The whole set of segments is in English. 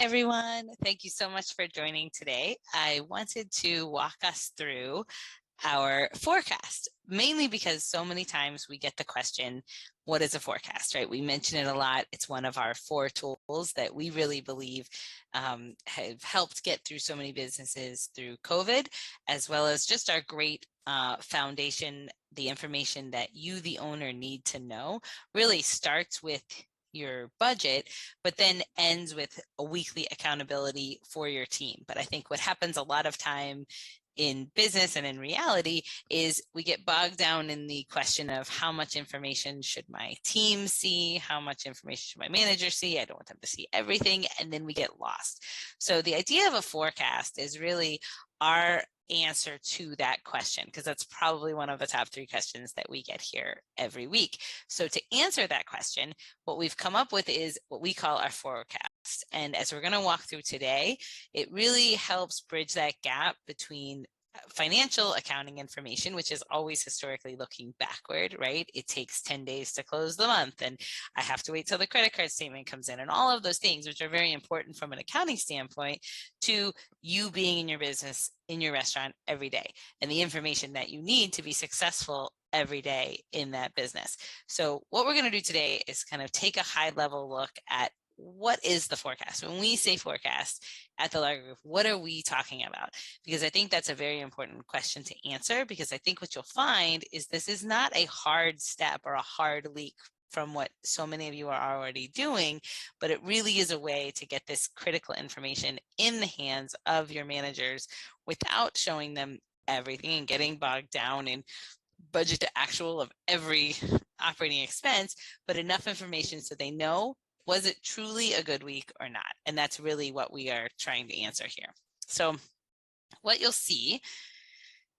Everyone, thank you so much for joining today. I wanted to walk us through our forecast, mainly because so many times we get the question, what is a forecast, right? We mention it a lot. It's one of our 4 tools that we really believe have helped get through so many businesses through COVID, as well as just our great foundation. The information that you, the owner, need to know really starts with your budget, but then ends with a weekly accountability for your team. But I think what happens a lot of time in business and in reality is we get bogged down in the question of how much information should my team see, how much information should my manager see. I don't want them to see everything, and then we get lost. So the idea of a forecast is really our answer to that question, because that's probably one of the top 3 questions that we get here every week. So to answer that question, what we've come up with is what we call our forecast. And as we're going to walk through today, it really helps bridge that gap between financial accounting information, which is always historically looking backward, right? It takes 10 days to close the month, and I have to wait till the credit card statement comes in, and all of those things, which are very important from an accounting standpoint, to you being in your business, in your restaurant every day, and the information that you need to be successful every day in that business. So what we're going to do today is kind of take a high level look at what is the forecast. When we say forecast at the Lager Group, what are we talking about? Because I think that's a very important question to answer, because I think what you'll find is this is not a hard step or a hard leak from what so many of you are already doing, but it really is a way to get this critical information in the hands of your managers without showing them everything and getting bogged down in budget to actual of every operating expense, but enough information so they know, was it truly a good week or not? And that's really what we are trying to answer here. So what you'll see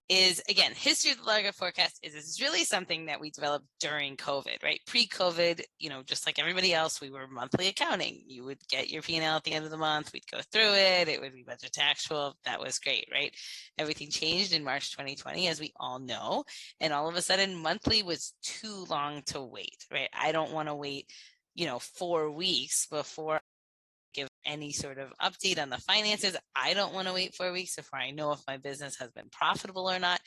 is, again, history of the Lager forecast is really something that we developed during COVID, right? Pre-COVID, just like everybody else, we were monthly accounting. You would get your P&L at the end of the month. We'd go through it. It would be budget to actual. That was great, right? Everything changed in March 2020, as we all know. And all of a sudden, monthly was too long to wait, right? I don't want to wait 4 weeks before give any sort of update on the finances. I don't want to wait 4 weeks before I know if my business has been profitable or not.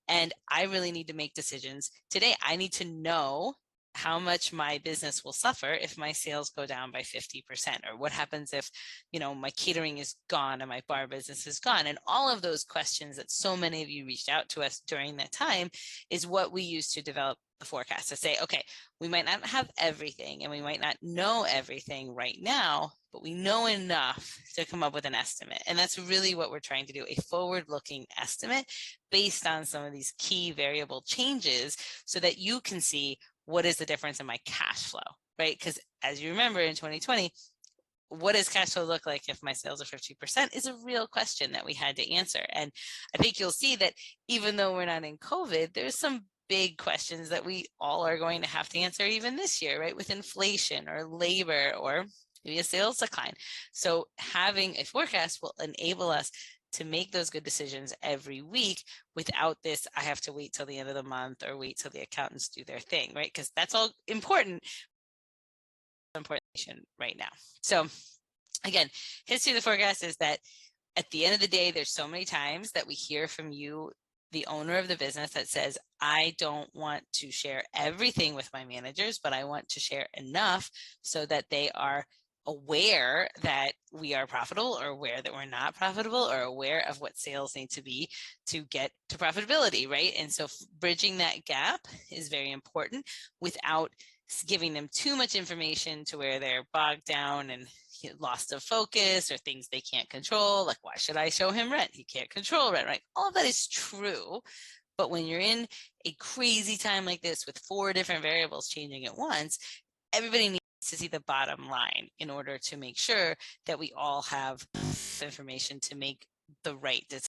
And I really need to make decisions today. I need to know how much my business will suffer if my sales go down by 50%, or what happens if, my catering is gone and my bar business is gone. And all of those questions that so many of you reached out to us during that time is what we use to develop the forecast, to say, okay, we might not have everything and we might not know everything right now, but we know enough to come up with an estimate. And that's really what we're trying to do, a forward-looking estimate based on some of these key variable changes, so that you can see what is the difference in my cash flow, right? Because as you remember, in 2020, what does cash flow look like if my sales are 50% is a real question that we had to answer. And I think you'll see that even though we're not in COVID, there's some big questions that we all are going to have to answer even this year, right? With inflation or labor or maybe a sales decline. So having a forecast will enable us to make those good decisions every week without this, I have to wait till the end of the month or wait till the accountants do their thing, right? Because that's all important right now. So again, history of the forecast is that at the end of the day, there's so many times that we hear from you, the owner of the business, that says, I don't want to share everything with my managers, but I want to share enough so that they are aware that we are profitable, or aware that we're not profitable, or aware of what sales need to be to get to profitability, right? And so bridging that gap is very important without giving them too much information to where they're bogged down and lost of focus, or things they can't control, like, why should I show him rent? He can't control rent, right? All of that is true. But when you're in a crazy time like this with 4 different variables changing at once, everybody needs to see the bottom line in order to make sure that we all have information to make the right decision.